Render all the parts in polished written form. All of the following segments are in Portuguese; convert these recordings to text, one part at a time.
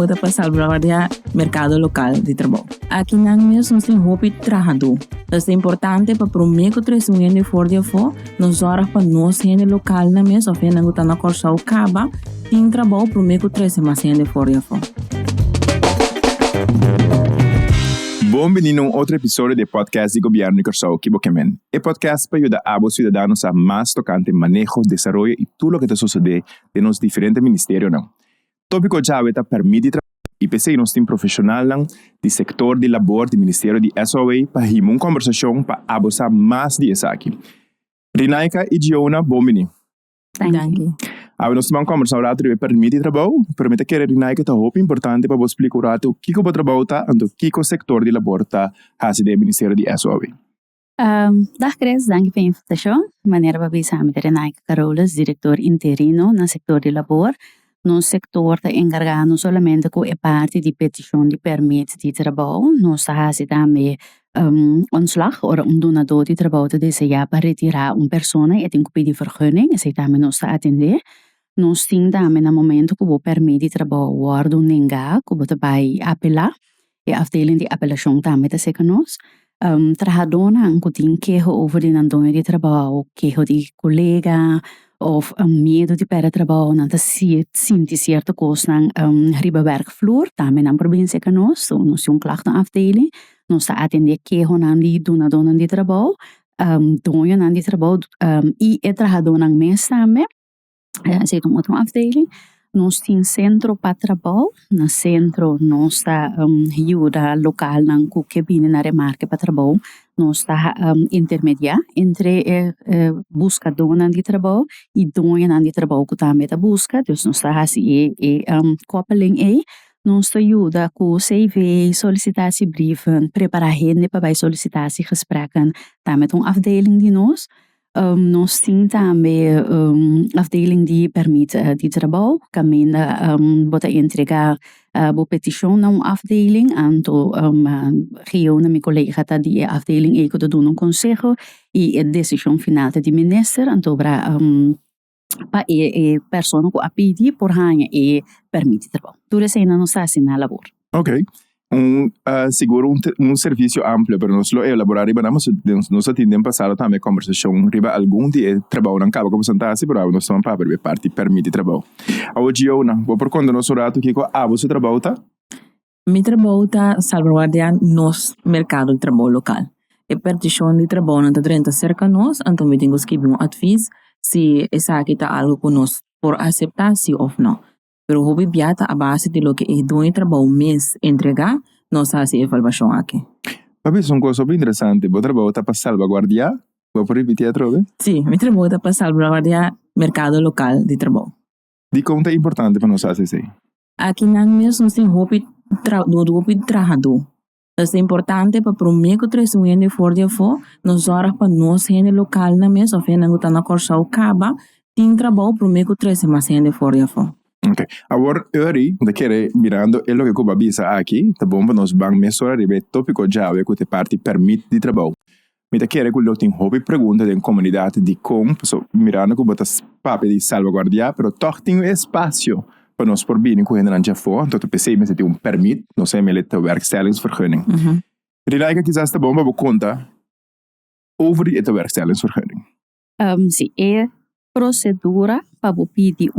trabalha para salvaguardar o mercado local de trabalho. Aqui na mesa nós temos hobby trabalhador. É importante para promover que o crescimento fora de fora, nós horas para nós gente local na mesa, ou seja, não está na corção caba, tem trabalho para promover que o crescimento gente fora de fora. Bem-vindo a um outro episódio do podcast de Governo de Corsão Kibokemen. O podcast para ajudar a os cidadãos a mais tocante manejo, desenvolvimento e tudo o que está sucedendo nos diferentes ministérios. O tópico já está permitido e pensei nós temos profissional do setor de labor do Ministério de SOA para uma conversação para abusar mais disso aqui. Rinaika e Giona, bem-vindo. Thank you. Nós temos uma conversação rápida para permitir trabalho. Permita que a Rinaika está muito importante para você explicar o que o trabalho está e o que o setor de labor está fazendo no Ministério de SOA. Dag Chris, dank pela invitação. Maneira para pensar met Rinaika Carolas, diretor interino no setor de labor. No setor está encarregado não somente com a parte de petição de permit de trabalho, nós está fazendo também ontslag ou donador de trabalho te desejar para retirar uma pessoa e tem que pedir vergunning, e também nós está atender. Nós temos também no momento que o permit de trabalho wordt nenga, que o vai apelar, e a afdeling de apelação também está seca nós. Trajadona que tem queijo over de nandonha de trabalho, queijo de colega, of medo de para trabalho, não sinti certa coisa na riba werkvloer, também na província que nós temos klachtenafdeling, nós está atender queijo na de donador de trabalho, donha na de trabalho e trajador na mês também, se é uma outra afdeling. Nós temos centro para trabalho, no centro nós está ajuda local na que vem na remarca para trabalho, nós está intermediar entre buscador de trabalho e dono de trabalho que também está busca, então nós está assim koppeling aí, nós ajuda com CV, solicitatiebbrieven, preparar gente para solicitatiesgesprekken, também uma afdeling de nós. Nós temos também afdeling de permit de trabalho, que bota entregar a petição na afdeling, então reúne meu colega está de afdeling e que dá um conselho e a decisão final de minister, então para a pessoa que a pedir por ganhar e permite trabalho. Tudo isso não está assim na labor. Ok. Seguro serviço amplo para nós elaborar riba nós atendemos passado também conversação riba algum dia trabalho não acaba como sentar-se para nós estamos para ver parte permite trabalho. Hoje eu não vou por conta nosso rato que você trabalho tá? Mi trabalho está salvaguardar nos mercado de trabalho local. A petição de trabalho não está dentro cerca nós, então me tenho que dar adviso se essa aqui está algo que nós por aceitar sim ou não. Pero hobby biata a base de lo que é dono trabalho mês entregar, nós fazemos avaliação aqui. Mas é uma coisa bem interessante. O trabalho está para salvaguardar? Vou repetir outra vez? Sim, meu trabalho está para salvaguardar mercado local de trabalho. De como é importante para nós fazer isso? Aqui na mesa nós temos hobby trabalhador. É importante para promover que o crescimento fora de fora, nós horas para nós gente local na mesa, ou seja, não está na corção caba, tem trabalho para promover que o crescimento fora de fora. Ok. Agora, eu quero mirando o que eu avisa aqui, tá bom? Para nós vamos mensurar o tópico já que te parte permite de trabalho. Me quero que eu tenho hobby pergunta da comunidade de como, mirando que botas papel de salvaguardar, pero toch tem espaço para nós por bem com gente já fora, então pensei mas tem permit, não sei me leta werkstellingsvergunning. Rinaika quizás tá bom para conta over die werkstellingsvergunning. Sim, procedura para pedir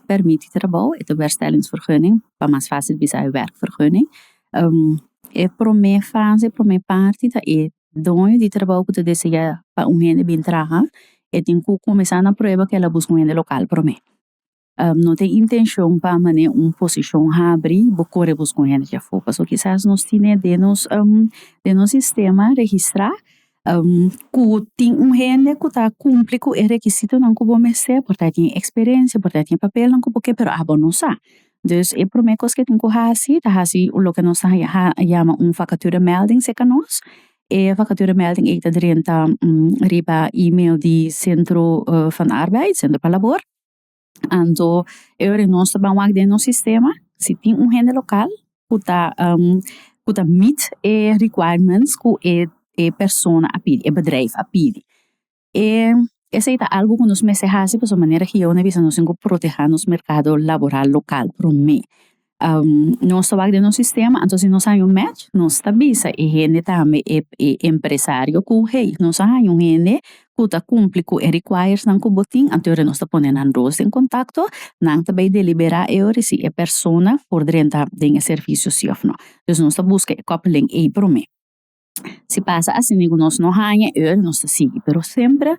permit de trabalho, é a werkstellingsvergunning, para mais fácil visar a werkvergunning. É primeira fase, primeira parte, é dono de trabalho que te deseja para gente bem trabalhar, e tem que começar na prova que ela busca gente local para mim. Não tem intenção para manter uma posição abrir, porque buscar gente já for, porque quizás nós temos de nosso sistema registrar que tem gente que está cumprindo com o requisito não que vamos ser, porque tem experiência, porque tem papel não que porque pero não sabe. Então, é a primeira coisa que tem que fazer, o que nós chamamos vacatura melding, se nós. E a vacatura melding é dentro riba e-mail de centro van arbeid, centro para labor. Então, nós estamos aqui dentro do sistema, se tem gente local que está meet requirements que persona a pedir, bedrijf a pedir. Essa é algo que nós fazemos de maneira que eu não visa nós proteger nosso mercado laboral local para mim. Nós trabalhamos no sistema, então se nós temos um match, nós avisa e gente também é empresário que hey, nós temos um gente que está cumpre com os requires não que botin, então nós está ponendo nós em contato, não também deliberar se a pessoa por dentro de serviço se ou não. Então nós está buscando coupling e para mim. Se passa assim, nós não ganha, nós está seguindo, mas sempre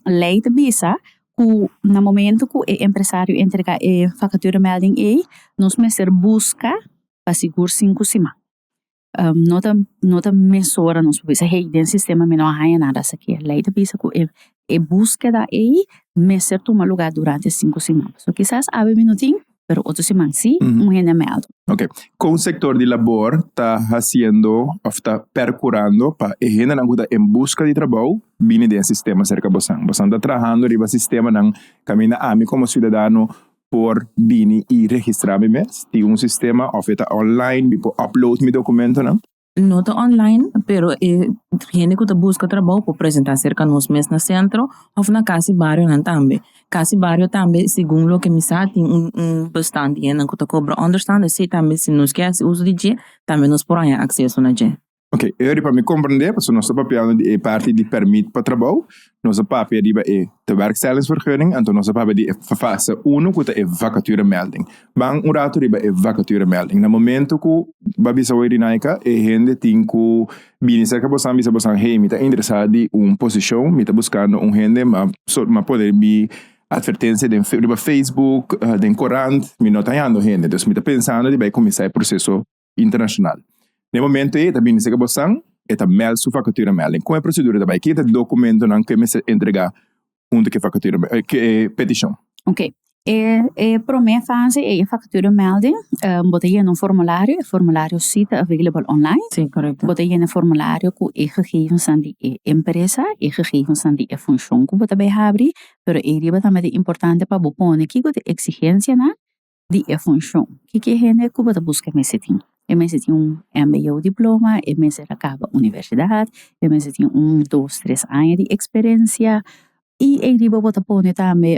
lei de visa no momento que o empresário entrega a fatura melding nós mesmo busca para segurar 5 semanas. Nota mesura nós precisa hey, dentro sistema me não há nada aqui. Lei de visa que é búsqueda mesmo toma lugar durante 5 semanas. So quizás há minutinho, pero outro semana sim, gente meldo. Ok. Com o sector de labor está fazendo, ou está percurando para a gente não está em busca de trabalho, vindo de sistema cerca de você. Você está trabalhando riba sistema não caminha a mim como cidadão por vir e registrar-me mesmo. Tem sistema, ou está online, eu upload meu documento, não? Não está online, pero gente que busca trabalho pode apresentar cerca de nós mesmos no centro ou na casa barrio também. Casa barrio também, segundo o que me sabe, tem bastante gente que cobra understand, se também se nos quer uso de G, também nos porém acesso na G. Ok, para me compreender, porque nosso papel é parte de permit para trabalho, nosso papel é de werkstellingsvergunning, então nosso papel é fase 1 que é vacature melding. Bang rato é vacature melding. No momento que babisa o irinaika, gente tem que vir cerca de você, hey, me está interessado em posição, me está buscando gente, mas poder me advertência de Facebook, de Corant, me não está indo gente, então me está pensando de vai começar o processo internacional. No momento também se você está mel sua fatura melding. Com a procedura também que é documento não que me se entregar que fatura que petição. Ok. Para minha fase é fatura melding. Botei no formulário, o formulário cita available online. Sim, correto. Botei no formulário com os gegevens van die empresa, os gegevens van die função que você vai abrir, pero é também importante para você pôr aqui com a exigência na de função. Que é gente que você busca me setting. Mensen tem MBO diploma, mensen acaba universidade, mensen tem 2, 3 anos de experiência e riba bota pone também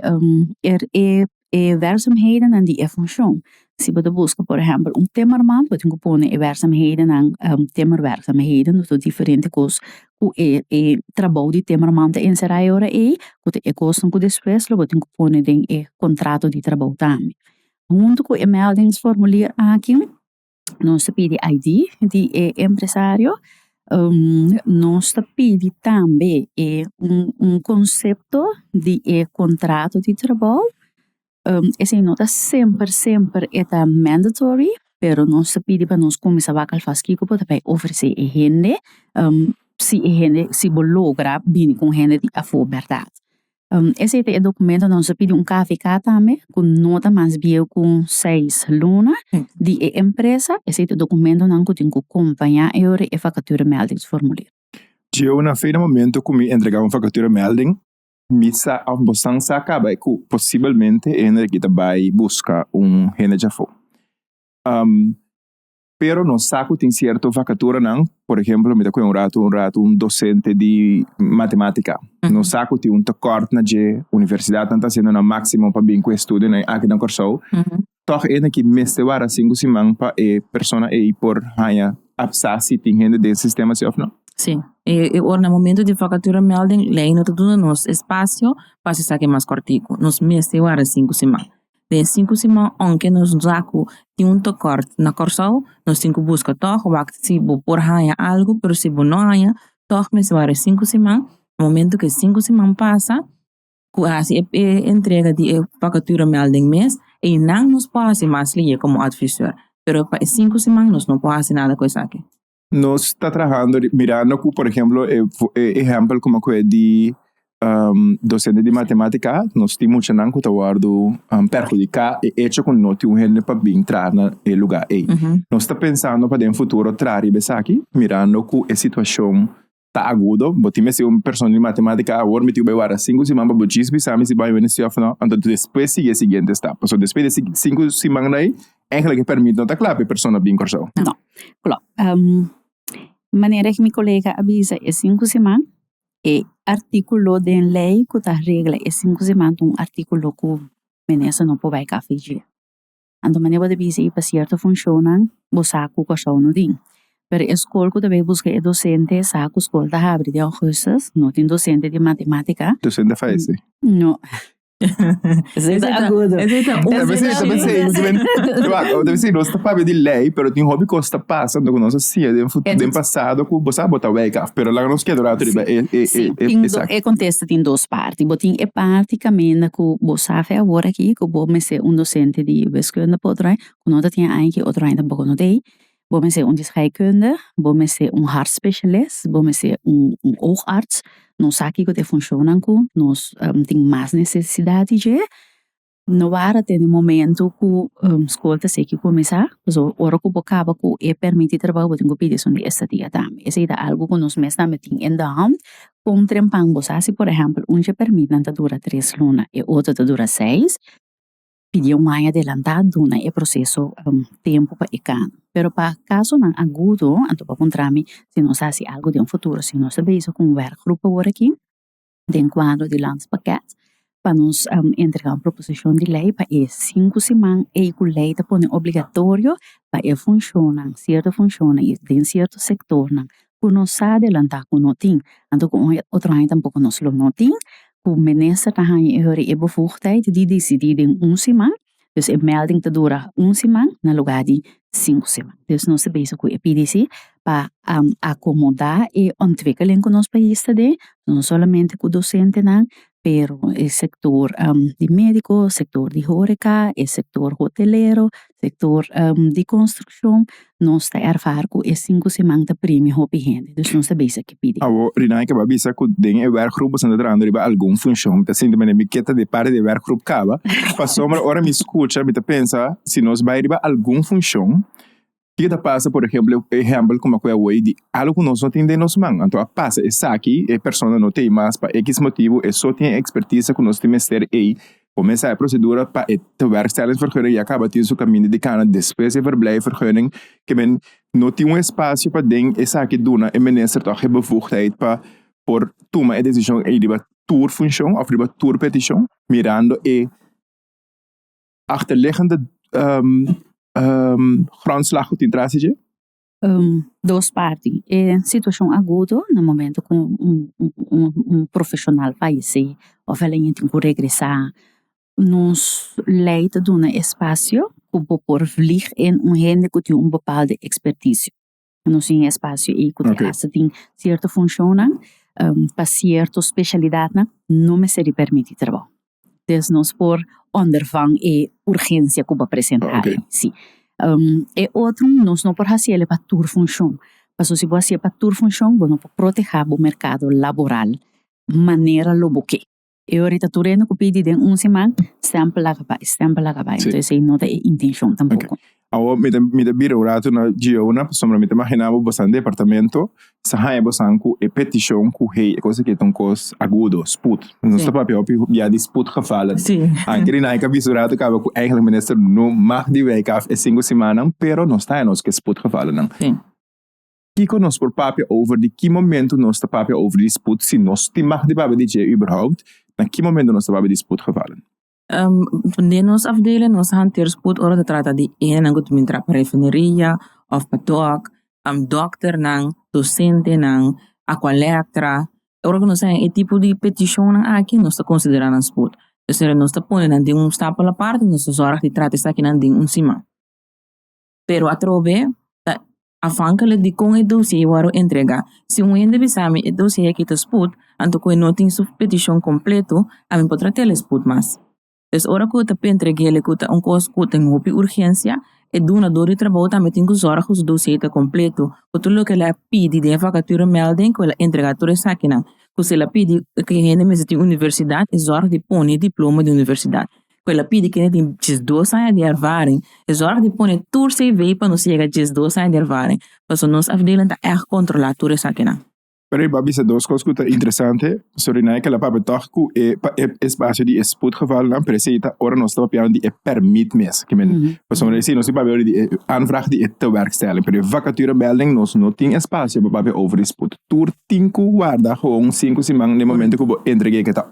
werkzaamheden en die função. Se você busca, por exemplo, timmerman, você tem que pôr werkzaamheden en timmerwerkzaamheden, dus diferente coisas que trabalho de timmerman te inserir agora que é coisa que depois você tem que pôr em contrato de trabalho também. Junto com o meldingsformulier aqui, nós pede ID de empresário, nós pede também conceito de contrato de trabalho. Essa nota sempre é mandatory, pero nós pede para nós começar a fazer que para oferecer a gente, se logra vir com gente de a verdade. Esse é o documento nós pede KVK também, com nota mais bio com 6 lunas de empresa. Esse é o documento não que tem que acompanhar a fatura meldingsformulier. Eu na feira momento que me entregar uma fatura melding, me sa a bosan sa acaba que possivelmente ainda que vai buscar gente já foi. Pero no saco tem certo vacatura não, por exemplo, me dá com um docente de matemática. No saco tem corte na universidade está sendo na máximo para bem com estudo na aqui na Corsou. Toch ainda que me estevara 5 semanas para a pessoa por ganhar absar se tem gente desse sistema se ou não. Sim. E no momento de fatura melding, lei não tudo nos espaço para se saque mais cortico. Nos meses agora 5 semanas. De 5 semanas, onde nos zaco tem corte na Corsou, nós temos que buscar toch, se por ganhar algo, pero se não ganhar, toch meses agora 5 semanas. No momento que 5 semanas passa, assim entrega de fatura melding mês, e não nos pode mais ligar como advisor. Pero para 5 semanas, nós não podemos fazer nada com isso aqui. Nós está trabalhando, mirando, por exemplo, exemplo como que de docente de matemática, nós temos muito não que está guardo perjudicar e hecho com nós tem gente para entrar no lugar aí. Nós está pensando para no futuro trazer isso aqui, mirando que a situação está aguda, porque me se uma pessoa de matemática agora me tive agora 5 semanas para budis, sabe se vai vencer ou não, então depois sigue a seguinte etapa. So depois de 5 semanas aí, é que permite não tá claro para a pessoa bem cursar. Não, claro. Maneira que meu colega avisa é 5 semanas, e artículo de lei que está regla é 5 semanas, artículo que menessa não pode café. Então, maneira de dizer para certa funcionam, você sabe que o não tem. Pero a escola que também busca é docente, sabe que a escola está abrindo de coisas, não tem docente de matemática. Docente faz isso. Não. Isso é agudo. Deve ser, nós está de lei, pero tem hobby que está passando com nós sim, de passado que você botar wake up, pero lá nós quer durante é contexto tem duas partes, tem a parte caminho que você faz agora aqui, que você ser docente de wiskunde podrá, que nós tem aí que outro ainda pouco não tem. Você ser scheikunde, você ser hartspecialist, você ser oogarts. Nós sabe que funciona com, nós tem mais necessidade de. No hora tem momento que a escola tem que começar, então hora que você acaba que é permite trabalhar, você tem que pedir sobre esta dia também. Isso é algo que nós mesmos também tem em hand. Com trempang você, se por exemplo, já permite não dura 3 lunas e outra dura 6, pedir mais adelantado é processo tempo para ecano. Pero para caso não agudo, então para encontrar-me, se nós fazemos algo de futuro, se nós sabemos com um werkgroep agora aqui, de quadro de landspakket, para nós entregar uma proposição de lei para 5 semanas e com lei está pondo obrigatório para funcionar, certo funciona em certo setor, não, por nós adelantar com não tem, então com outro ainda tampouco nós não tem, o minister está aí bevoegdheid die decidir em semana, dus a melding te dura semana na lugar de 5 semanas. Dus nós sabemos que a PDC para acomodar e ontwikkeling com nosso país também, não somente com docente não, pero o setor de médico, setor de horeca, o setor hotelero, setor de construção, nós está erfar que 5 semanas de prêmio hobby gente. Dus nós sabemos que pede. Rinai que babisa que tem o werkgroep se entrando riba algum função, tá sendo uma miqueta de parte de werkgroep cava. Passou uma hora me escuta, me pensa se nós vai riba algum função. Que passa, por exemplo, como a coisa de algo que nós não temos em mãos. Então, passa essa aqui, a pessoa não tem mais para X motivo, e só tem expertise que nós temos ter e começa a procedura para a werkstellingsvergunning e acaba tendo o caminho de cana depois de verblijfvergunning, que men não tem espaço para den essa aqui dona e minister toch hebben bevoegdheid para por tomar a decisão e riba tour função of riba tour petition, mirando e achterliggende grondslag goed in trace? Duas partes. É situação aguda, no momento que um profissional falece, ou ela tem que regressar, nos leida de um espaço que por vlieg em gente que tem bepaalde expertise. Nós temos espaço e que tem certa função, para certa especialidade, não me seria permitido trabalhar. Então, nós por ondervang e urgência que vai apresentar. Sim. E outro, nós não podemos fazer para tour função. Mas se você fazer para tour função, você pode proteger o mercado laboral de maneira loboque. E ahorita tu rendo que pedi de semana, stempel lá vai. Então, isso não é intenção tampouco. Agora, me da bira urato na Giona, sombra me imaginava bastante departamento, sahaya bosanku e petition ku hei, e coisa que tão cos agudo, sput. Não está papel já de sput gevallen. Sim. Aquele na visurato que o eigenlijk minister no mag die week af 5 semanas, pero não está nos que sput gevallen não. Sim. Kiko nos por papel over de que momento nos está papel over de sput, se nos te mag de papel de überhaupt, na que momento nos está papel de sput gevallen. De nos afdeling, nos hanteren spoed ora de trata de en gut mintra para refineria of patok, dokter nang, docente nang, aqualectra. Ora que nos é tipo de petição nang aqui nos está considerando spoed. Então nos está pondo de stapel à parte, nos zorg de trata está aqui nang de cima. Pero a trove afhankelijk de com o dossier waro entrega. Se ende bisame o dossier aqui tá spoed, anto que não tem sua petição completo, a mim pode ter spoed mais. Dus ora que eu entreguei ele que um coisa que tem uma urgência e donador de trabalho também tem que usar o dossiê completo. Que tudo que ela pede de vacatura melding que ela entrega toda essa aqui não. Que ela pede que a gente tem universidade e zorg de pôr diploma de universidade. Que ela pede que a gente tem 2 anos de ervaring e zorg de pôr todo CV para nos chegar 2 anos de ervaring. Para nós afdeling tá echt controlar toda essa aqui não. Pero babi se duas coisas que interessante, sorry na que la pape toch que espaço de sput geval na precisa ora nós está piano de permit mes, que men, pues somos assim, nós se pape de aanvraag de te werkstelling, pero vacature melding nós não tem espaço para pape over sput. Tour 5 guarda gewoon 5 semanas no momento que eu entreguei que tá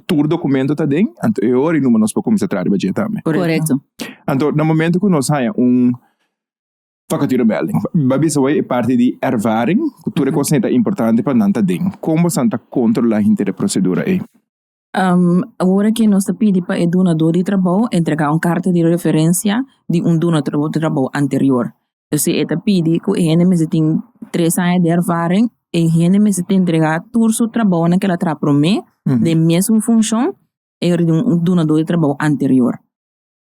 tur documento tá dentro, então é hora numa nós para começar a trabalhar também. Correto. Então, no momento que nós há vacature melding, babisa é parte de ervaring, que tudo é importante para não tá dentro. Como você controla a inteira procedura aí? Agora que nós pedimos para o donador de trabalho entregar uma carta de referência de donador de trabalho anterior. Então, ele pede que ele tem 3 anos de ervaring e ele tem entregar todo o seu trabalho naquela trabalho de mesma função e de donador de trabalho anterior.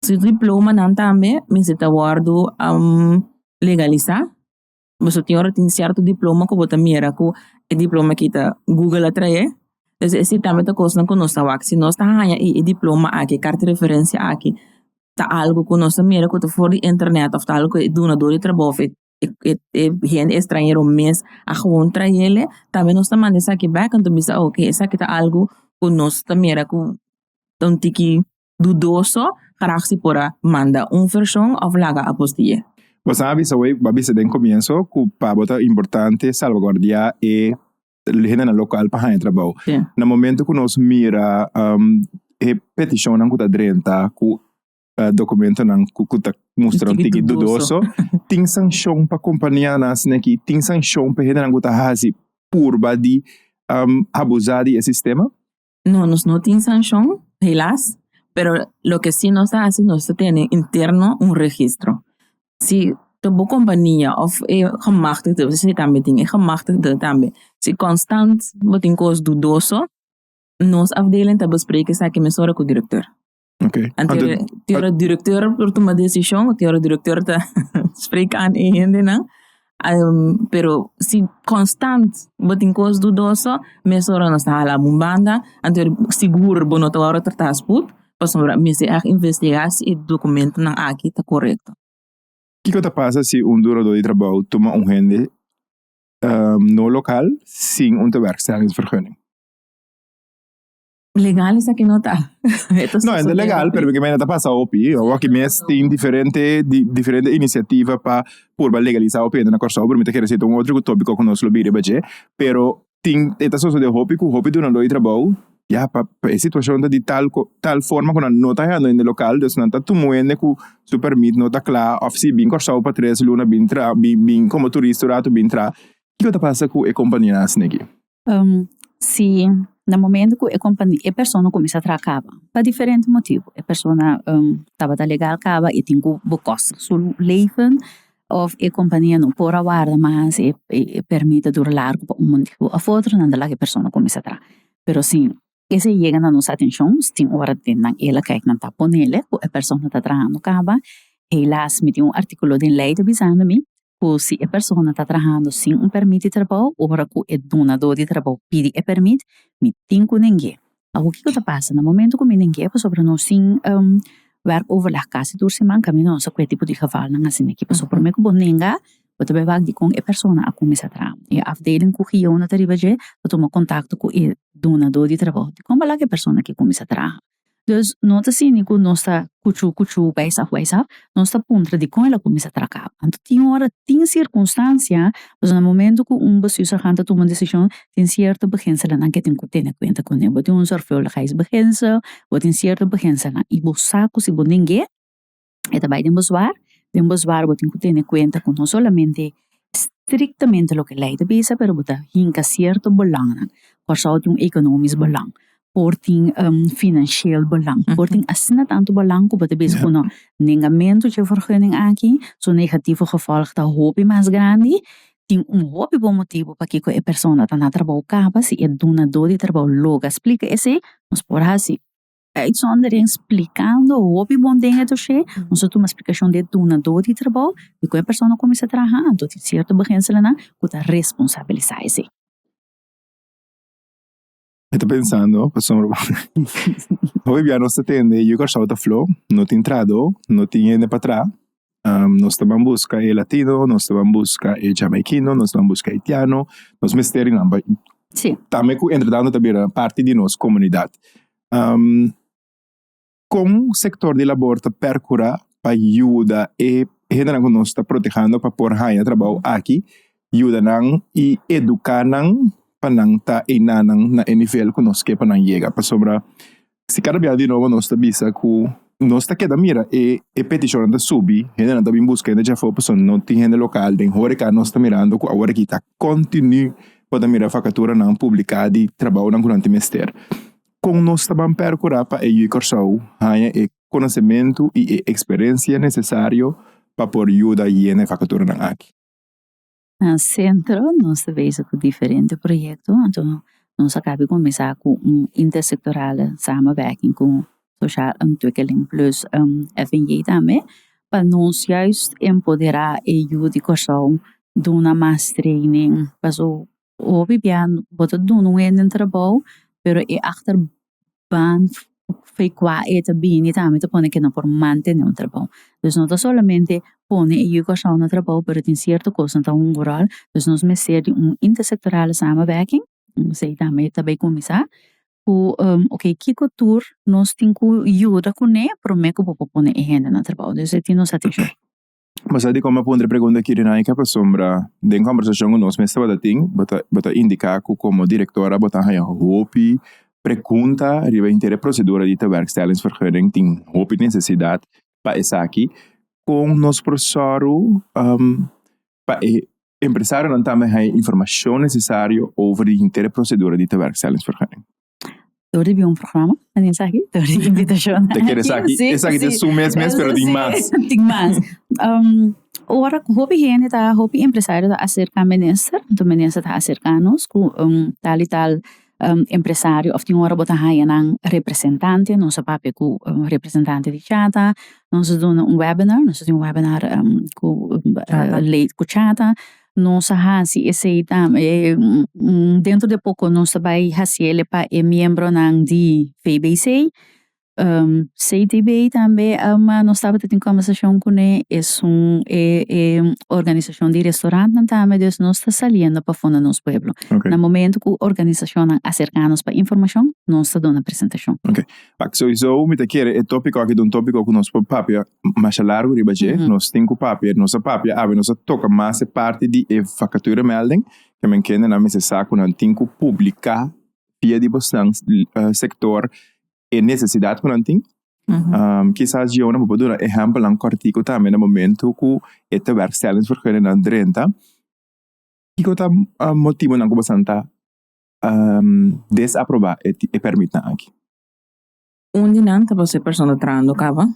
Se o diploma não também, você está guardando legalizar. Você tem certo diploma que você mira que o diploma que está Google atrai. Então, esse também está coisa que nós estamos. Se nós estamos e diploma aqui, carta de referência aqui, está algo que nós mira que está fora da internet, ou está algo que donador de trabalho, gente estrangeiro mês, a gewoon trazer, também nós estamos mandando isso aqui back, então bisa, ok, isso aqui está algo que nós mira que está um tiki dudoso, para se pora manda versão ou laga apostille. Você sabe, babisa den comienzo, que para importante salvaguardar e na local para o trabalho. No momento que nós mira petição não custa 30, que documento não custa mostrar um tique dudoso, tem sanção para companhia nas aqui, tem sanção para não custa fazer purba de abusar do sistema? No, nós não tem sanção, helas, pero lo que sí nos hace, nós temos interno registro. Se de boa companhia of gemachtigde, você também tem gemachtigde também. Se constant wat in coisa dudoso, nós afdeling te bespreken saque mesora com o diretor. Okay. En teora diretor por tomar decisão, teora diretor te spreken aan eende, não? Pero se constant wat in coisa dudoso, mesora nós tá lá mumbanda, en teora seguro bono te hora tratar sput, pas nós me se investigar se o documento não aqui tá correto. O que passa se donador de trabalho toma rende no local sem werkstellingsvergunning? Legal isso aqui não tá. Não, é legal, pero que ainda passa opi, ou que mês tem diferente iniciativa para legalizar opi na corsa, por mim quer dizer outro tópico que nós lobby baje, pero tem esta só de hobby, que o hobby donador de trabalho ja, para a situação de tal forma que não está andando no local, então não está tomando que se permite, não está claro, ou se bem corçado para 3 luna, bem como turista, bem tra. O que está passando com a companhia aqui? Se no momento que a pessoa começa a trabalhar, por diferentes motivos, a pessoa estava legal acaba e tem que costas seu leven, ou a companhia não pode guardar mais e permite durar por motivo ou outro, não é que a pessoa começa a trabalhar. Pero sim, esse chega na nossa atenção, tem hora de ela que não está ponele, a pessoa está trabalhando acaba, ela me tem artigo de lei avisando-me, que se a pessoa está trabalhando sem permite de trabalho, ou para que o donador de trabalho pede a permite, me tem que ninguém. O que está passando? No momento que me ninguém, sobre nós sim, werk overleg quase door semana, kami não só que tipo de geval não assim aqui, passou por mim que boninga, wat bij wag die kon e persona a começar a trabalhar. E a afdeling que eu na taribaje, eu tomo contato com o donador de trabalho. Como lá que a persona que começa a trabalhar. Dus não está assim, que nós está cuchu, paisa, não está ponto de como ela começa a trabalhar. Então tem hora, tem circunstância, mas no momento que bestuurder gaat toma uma decisão, tem certo beginsel en que tem que ter conta com ele. Tem zorgvuldigheidsbeginsel, wat tem certo beginsel en e saco se ninguém, é também tem bezwaar wat tem que ter conta com não somente strictamente lo que lei de bisa, pero bota hinka certo belang, por só de economisch belang. Porting financieel belang. Porting assina tanto belang que bota bisa com negamento de vergunning aqui, so negativo gevolg da hobby mais grande, tem hobby bom motivo para que a pessoa está na trabalho capa, se é donador de trabalho logo explica esse, nós por assim uitzondering explicando o hobby bom ding het dossier, nós temos uma explicação de donador de trabalho, e quando a pessoa começa a trabalhar, então tem certo beginsel na que responsabilizar esse. Estou pensando, pessoal, hoje já nós atende, eu gosto de flow, não tem entrado, não tem ainda para trás, nós estamos busca o latino, nós estamos busca o jamaicano, nós estamos busca o haitiano, nós misteri não, sim. Também entretanto também parte de nossa comunidade. Como o setor de labor está percura para ajuda e ainda não nós está protegendo para pôr raia trabalho aqui, ajuda não e educar não panang ta inanang na nível que nós que panang chega para sobra se cada dia de novo nós tá bisa ku nós tá queda mira e petição da subi gente não tá bem buscando já foi pessoa não tem gente local den hora que nós tá mirando ku agora que tá continue para mirar facatura não publicar de trabalho não durante mester com nós tá bem percurar para e cursar há e conhecimento e experiência necessário para por ajuda e na facatura não aqui. No centro, nós vemos com diferentes projetos. Então, nós acabamos de começar com intersectoral samenwerking com social ontwikkeling plus FNJ também, para nós juist empoderar e educação de uma mais training. Paso, hobby bien, botar doen um trabalho, pero é achterban foi qua eta bini também te pone que não por manter um trabalho. Então, não é somente pone e educação no trabalho, pero tem certa coisa então rural. Então, nós merecemos intersectoral samenwerking. Sei também começar. Ok, que cultura nós temos que ajuda com ele, para me que vou pôr em renda no trabalho. Então, tem nos satisfeito. Mas aí como pondre pergunta aqui na para sombra de conversação com nós mesmo bota indicar como diretora bota aí hopi pergunta riba inteira procedura de werkstellingsvergunning tem hopi necessidade para essa aqui com nosso professor para empresário não também hay informação necessária over de inteira procedura de werkstellingsvergunning. Door de programma, en dan zeg ik, door de invitatie. Te quieres aqui, essa aqui tem mês, pero tem mais. Tem mais. Ora, hopi gente tá, hopi empresário tá acerca minister, então minister tá acerca-nos com tal e tal empresário, of tem hora botar aí nang representante, nosso papel com representante de chata, nós damos webinar com lead com chata. Nós hasi esse dentro de pouco nós vai hasi ele para membro nang de FBC CTB também nós estava tendo conversação com ele é organização de restaurante também nós está saliendo para fora nosso pueblo no momento que a organização acerca-nos para informação nós está dando apresentação. Ok, pak sowieso me te quer é tópico aqui um tópico que nós papel mais largo ribaje nós tem com papel nossa papel ave nós toca mais parte de vacatura melding que me entende na mesa saco não tem que publicar via de bastante sector e necessidade que não tem. Quizás eu não vou dar exemplo um artigo também no momento que este werkstellingsvergunning na 30 que está motivo não bastante desaprovar e permitir aqui. Dinante você persona trando cava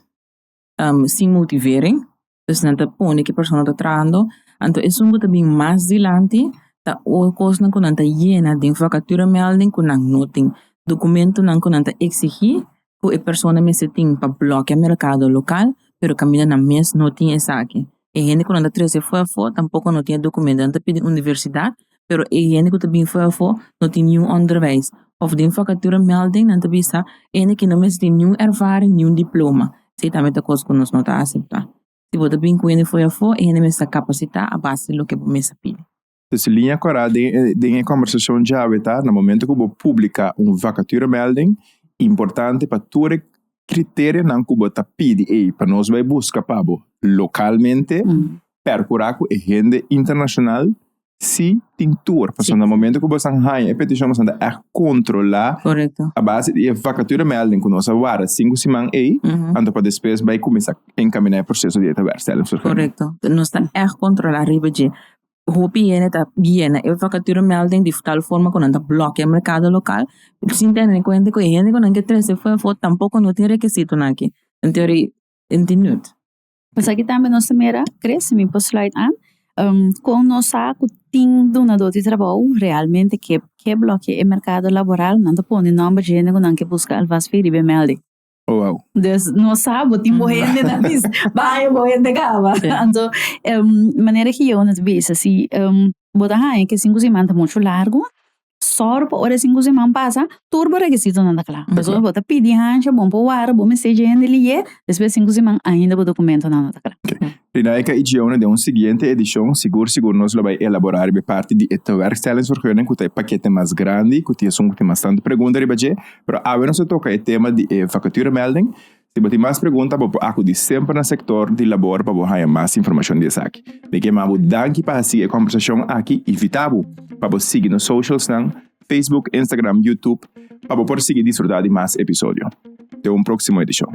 se motiverem, dus nanta pone que persona tá trando, então isso muito bem mais dilante tá o coisa não conta llena de vacatura melding com não noting documento não conta exigir que a persona me se tem para bloquear mercado local, pero camina na mes não tem essa aqui. E gente que não tá treze foi tampouco não tinha documento, não tá pedindo universidade, pero e gente que também foi não tem nenhum onderwijs. Of de vacatura melding, não tá bisa, gente que não me tem nenhum ervaring, nenhum diploma. Sei também tá coisa que nós não tá aceitar. Se você bem com ele foi e gente me está capacitar a base do que me se pede. Então, linha corada de conversação já tá no momento que eu publicar vacatura melding importante para todo critério não que você pede para nós vai buscar para localmente percurar com gente internacional se tem tour porque no momento que você a petição você é controlar a base de vacatura melding que nós agora 5 semanas então para depois vai começar a encaminhar o processo de werkstellingsvergunning. Correto, nós está controlar riba de hopi ene tá bien e vacatura melding de tal forma que não tá bloqueia o mercado local sem ter em conta que a gente que não quer trazer foi tampouco não tem requisito aqui em teoria entendeu. Mas aqui também nós mira cresce me posso slide an com nós saco tem donador de trabalho realmente que bloqueia o mercado laboral não tá pondo nome de gente que não quer buscar alvas feri be melding. Oh, wow. Dus não sabe, tem morrendo na pista, vai morrendo cava. Então, maneira que eu não vejo assim, botar aí que 5 semanas muito largo, só para hora 5 semanas passa, turbo requisito não dá claro. Pessoa bota pedir hancha, bom para o ar, bom mensagem ali é, depois 5 semanas ainda o documento não dá claro. Rinaika idioma de seguinte edição, seguro nós vai elaborar a parte de werkstellingsvergunning que tem paquete mais grande, que tem bastante perguntas ribaje, pero agora nós toca o tema de vacatura melding. Se você tem mais perguntas, você acudir sempre no sector de labor para você ter mais informação desse aqui. De que eu danke para seguir a conversação aqui e invitavo para você seguir nos socials, Facebook, Instagram, YouTube, para você poder seguir e desfrutar de mais episódios. Até uma próxima edição.